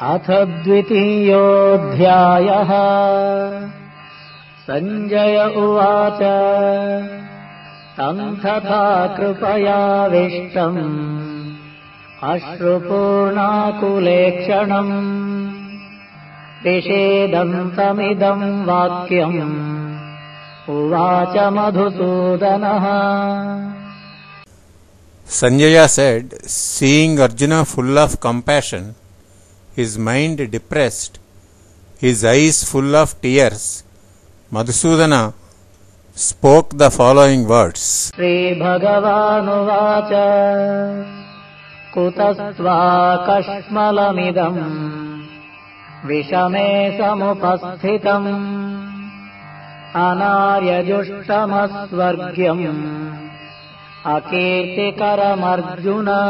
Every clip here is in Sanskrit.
अथ द्वितीयोऽध्यायः। सञ्जय उवाच तं तथा कृपयाविष्टम् अश्रुपूर्णाकुलेक्षणम् विषेदन्तमिदं वाक्यम् उवाच मधुसूदनः। Sanjaya said, seeing Arjuna full of compassion, his mind depressed, his eyes full of tears, Madhusudana spoke the following words. Shri Bhagavanuvacha kutastvakashmalamidam vishame samupasthitam anaryajushtamasvargyam akirtikaram Arjuna.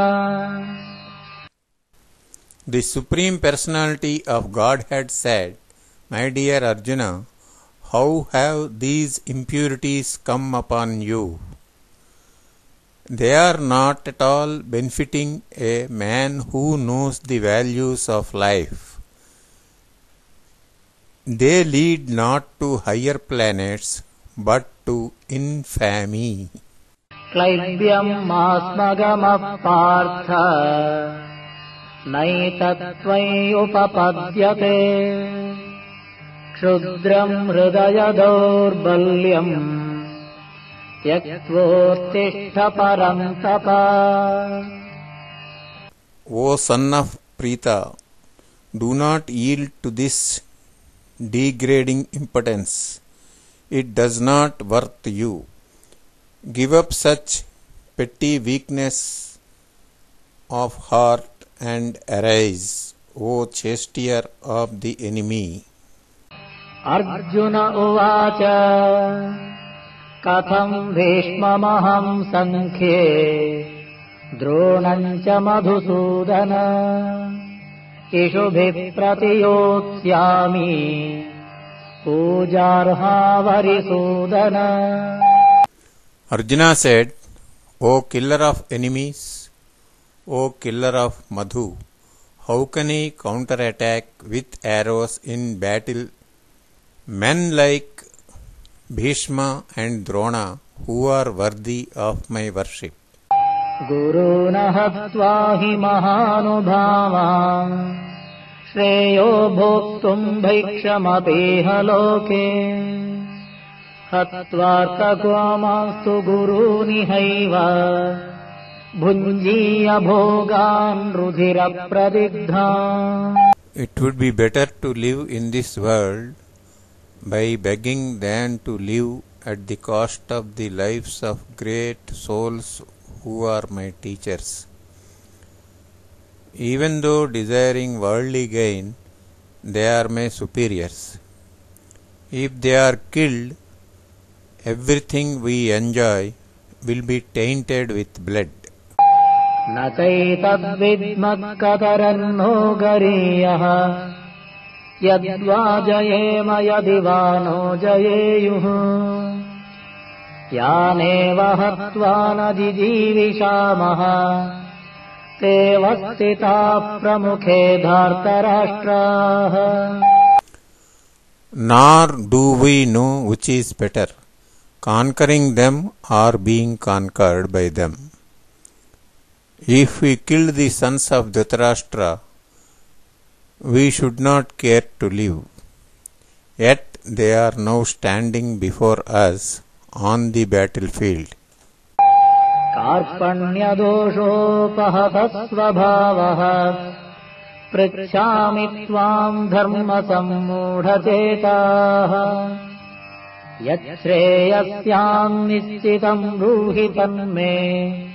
The Supreme Personality of Godhead said, My dear Arjuna, how have these impurities come upon you? They are not at all benefiting a man who knows the values of life. They lead not to higher planets, but to infamy. Klaibyam asmagamah partha नैतत्त्वयि उपपद्यते क्षुद्रम् हृदय दौर्बल्यम् त्यक्त्वोत्तिष्ठ परन्तप. O son of Preeta, do not yield to this degrading impotence. It does not worth you. Give up such petty weakness of heart and arise, O chastier of the enemy. Arjuna uvacha katham bhishmamaham sankhye dronam cha madhusudana ishubhi pratiyotyami pujarha varisudana. Arjuna said, O killer of enemies, O killer of Madhu, how can I counterattack with arrows in battle men like Bhishma and Drona who are worthy of my worship? Guruna hatva hi mahanubhavam shreyo bhoktum bhikshamapeha loke hatvartagvamastu guruni haiva Bhunjiya bhogan rudhira pradigdha. It would be better to live in this world by begging than to live at the cost of the lives of great souls who are my teachers. Even though desiring worldly gain, they are my superiors. If they are killed, everything we enjoy will be tainted with blood. न चैतद्विद्मः कतरन्नो गरीयः यद्वा जयेम यदि वा नो जयेयुः यानेव हत्वा न जिजीविषामः ते वस्थिताः प्रमुखे धार्तराष्ट्राः. Nor do we know which is better, conquering them or being conquered by them. If we killed the sons of Dhritarashtra, we should not care to live. Yet they are now standing before us on the battlefield. Karpanya doshopahatah svabhavah pritchami tvam dharma sammudhachetah yat shreyasyam nischitam bruhi tanme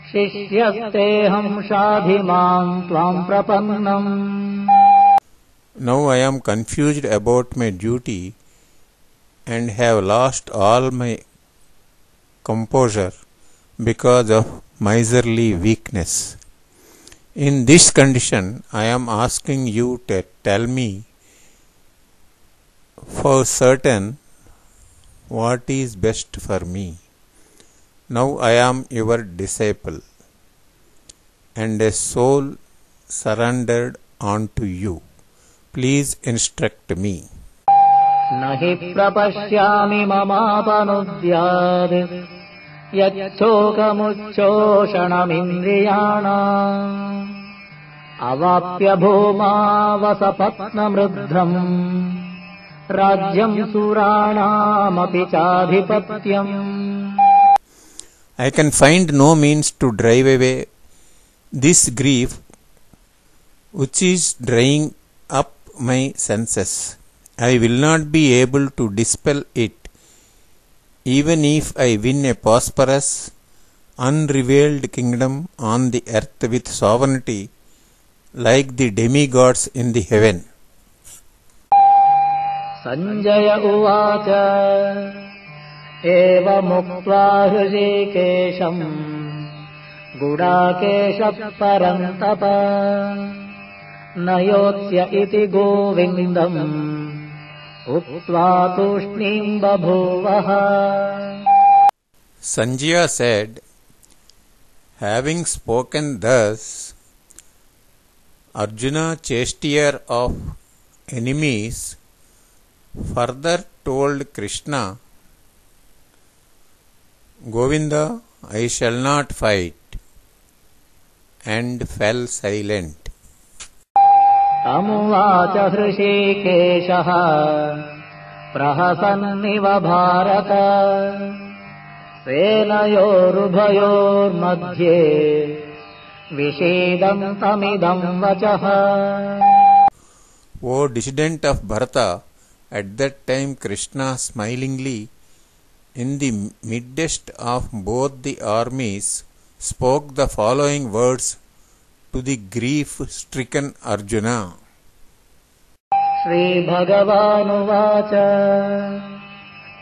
Shishyasteham shadhimam tvam prapannam. Now I am confused about my duty and have lost all my composure because of miserly weakness. In this condition, I am asking you to tell me for certain what is best for me. Now I am your disciple and a soul surrendered onto you. Please instruct me. नहि प्रपश्यामि ममापनुद्यात् यच्छोकमुच्छोषणमिन्द्रियाणाम् अवाप्य भूमावसपत्नमृद्धम् राज्यम् सुराणामपि चाधिपत्यम्. I can find no means to drive away this grief which is drying up my senses. I will not be able to dispel it, even if I win a prosperous, unrevealed kingdom on the earth with sovereignty like the demigods in the heaven. Sanjaya uvacha एवमुक्त्वा हृषीकेशम् गुडाकेशः परन्तप न योत्स्य इति गोविन्दम् उक्त्वा तूष्णीम् बभूवः. Sanjaya said, having spoken thus, Arjuna, chastier of enemies, further told Krishna, Govinda, I shall not fight, and fell silent. तमुवाच हृषीकेशः प्रहसन्निव भारत सेनयोरुभयोर्मध्ये विषीदन्तमिदं वचः. O descendant of Bharata, at that time Krishna smilingly in the midst of both the armies spoke the following words to the grief-stricken Arjuna. Shri Bhagavanuvāca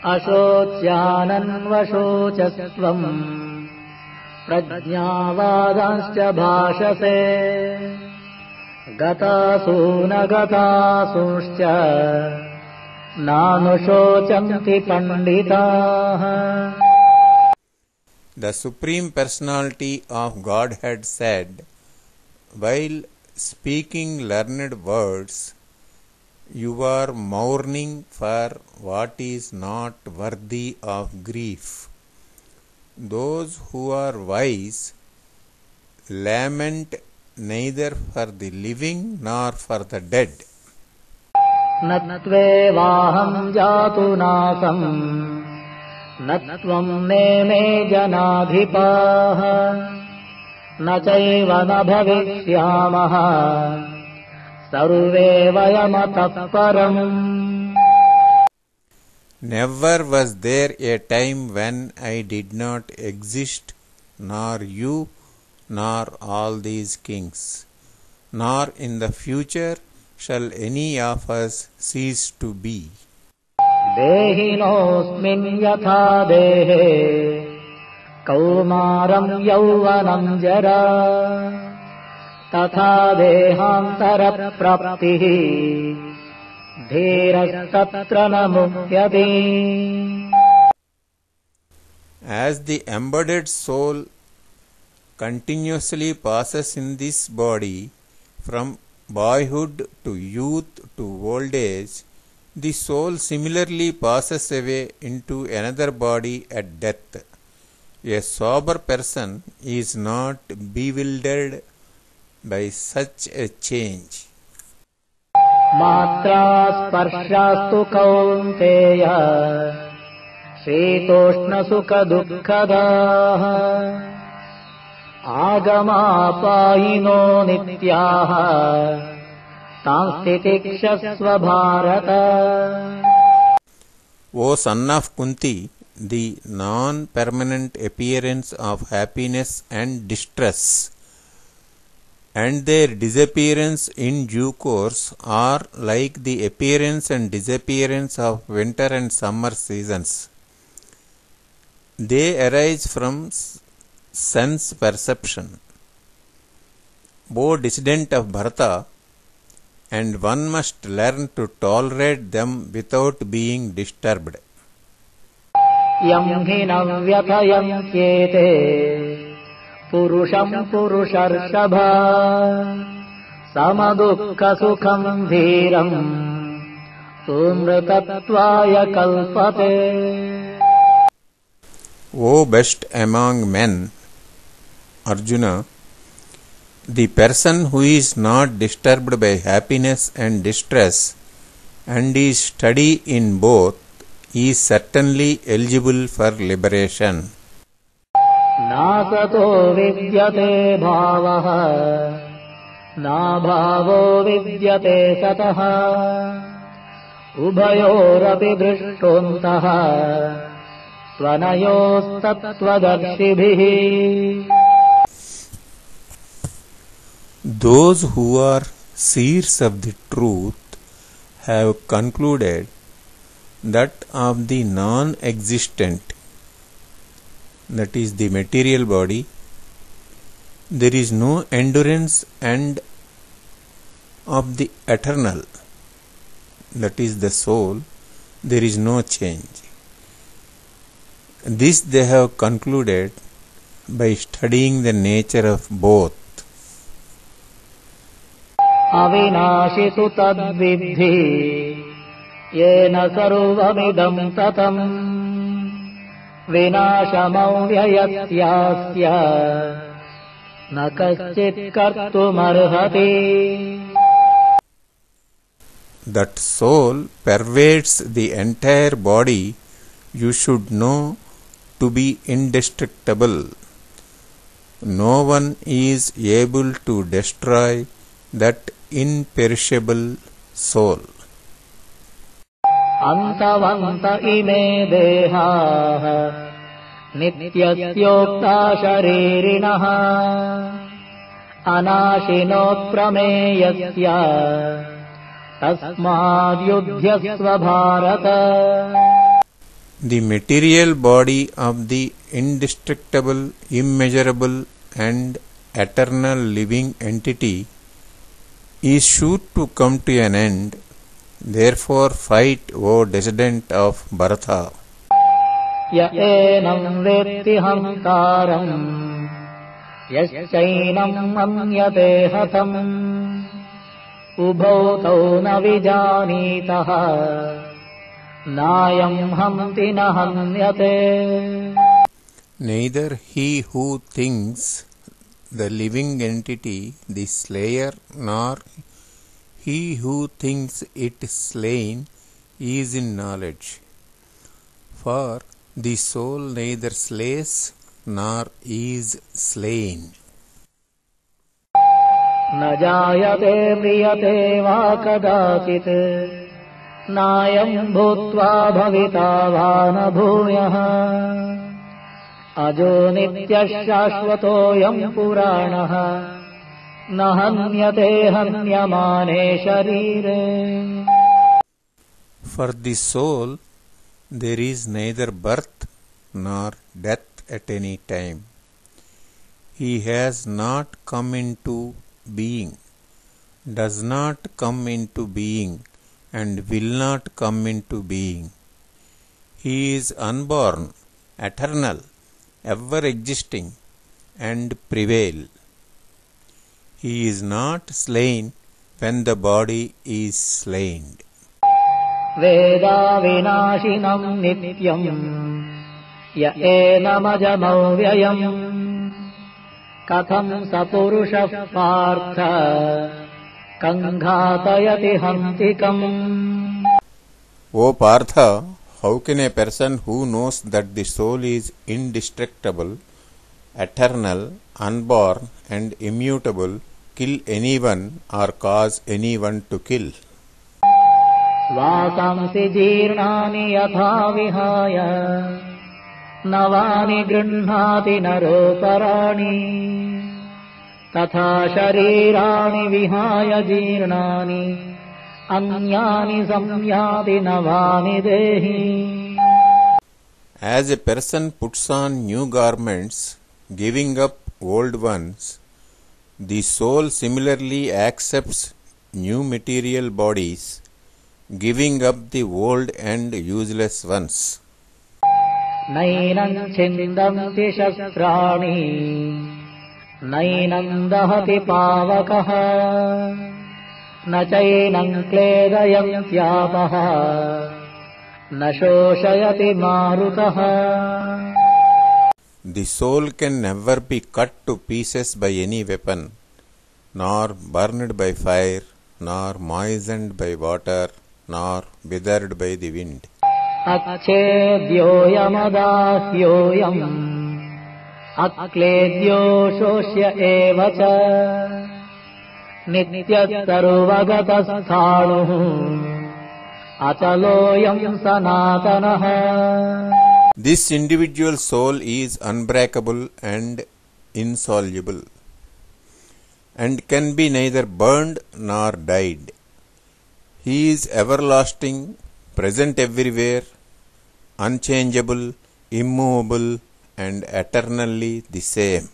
अशोच्यानन्वशोचस्त्वम् प्रज्ञावादांश्च भाषसे गतासून गतासूंश्च नानुशोचन्ति पंडिताः. The Supreme Personality of Godhead said, while speaking learned words, you are mourning for what is not worthy of grief. Those who are wise lament neither for the living nor for the dead. न त्वेवाहम् जातु नासम् न त्वम् नेमे जनाधिपाः न चैव न भविष्यामः सर्वे वयमतः परम्. Never was there a time when I did not exist, nor you, nor all these kings, nor in the future shall any of us cease to be. देहिनोऽस्मिन् यथा देहे कौमारम् यौवनम् जरा तथा देहान्तरप्राप्तिः धीरस्तत्र न मुह्यते. As the embodied soul continuously passes in this body from boyhood to youth to old age, the soul similarly passes away into another body at death. A sober person is not bewildered by such a change. मात्रा स्पर्शास्तु कौन्तेय शीतोष्णसुखदुःखदाः आगमापायिनो नित्याः तांस्तितिक्षस्व Bharata. O son of Kunti, the non-permanent appearance of happiness and distress and their disappearance in due course are like the appearance and disappearance of winter and summer seasons. They arise from sense perception. O descendant of Bharata, and one must learn to tolerate them without being disturbed. यं हि न व्यथयन्त्येते पुरुषं पुरुषर्षभ समदुःखसुखम् धीरम् सुमृतत्वाय कल्पते. O best among men, Arjuna, the person who is not disturbed by happiness and distress and is steady in both is certainly eligible for liberation. नासतो विद्यते भावः नाभावो विद्यते सतः उभयोरपि दृष्टोऽन्तः त्वनयोस्तत्त्वदर्शिभिः. Those who are seers of the truth have concluded that of the non-existent, that is the material body, there is no endurance, and of the eternal, that is the soul, there is no change. This they have concluded by studying the nature of both. अविनाशि तु तद्विद्धि येन सर्वमिदं ततम् विनाशमव्ययस्यास्य न कश्चित् कर्तुमर्हति. That soul pervades the entire body you should know to be indestructible. No one is able to destroy that imperishable soul. अन्तवन्त इमे देहाः नित्यस्योक्ता शरीरिणः अनाशिनोत्प्रमेयस्य तस्माद्युध्यस्व Bharata. The material body of the indestructible, immeasurable, and eternal living entity is sure to come to an end. Therefore fight, O descendant of Bharata. य एनं वेत्ति हन्तारम् यश्चैनं मन्यते हतम् उभौ तौ न विजानीतः नायं हन्ति न हन्यते. Neither he who thinks the living entity the slayer, nor he who thinks it slain is in knowledge. For the soul neither slays nor is slain. न जायते म्रियते वा कदाचित् नायं भूत्वा भविता वा न भूयः अजो नित्यः शाश्वतोऽयं पुराणः न हन्यते हन्यमाने शरीरे. For the soul there is neither birth nor death at any time. He has not come into being, does not come into being, and will not come into being. He is unborn, eternal, ever existing, and prevail. He is not slain when the body is slain. वेदा विनाशिनं नित्यं य एनमजमव्ययम् कथं स पुरुषः पार्थ कङ्घातयति हन्तिकम्. O Partha, how can a person who knows that the soul is indestructible, eternal, unborn, and immutable kill anyone or cause anyone to kill? वासांसि जीर्णानि यथा विहाय नवानि गृह्णाति नरोपराणि तथा शरीराणि विहाय जीर्णानि अन्यानि संयाति नवानि देहि. As a person puts on new garments, giving up old ones, the soul similarly accepts new material bodies, giving up the old and useless ones. नैनं छिन्दन्ति शस्त्राणि नैनं दहति पावकः न चैनं क्लेदयन्त्यापः न शोषयति मारुतः. The soul can never be cut to pieces by any weapon, nor burned by fire, nor moistened by water, nor withered by the wind. अच्छेद्योऽयमदाह्योऽयम् अक्लेद्यो शोष्य एव च नित्यसर्वगतस्थाणुः अचलोऽयम् सनातनः. This individual soul is unbreakable and insoluble, and can be neither burned nor dyed. He is everlasting, present everywhere, unchangeable, immovable, and eternally the same.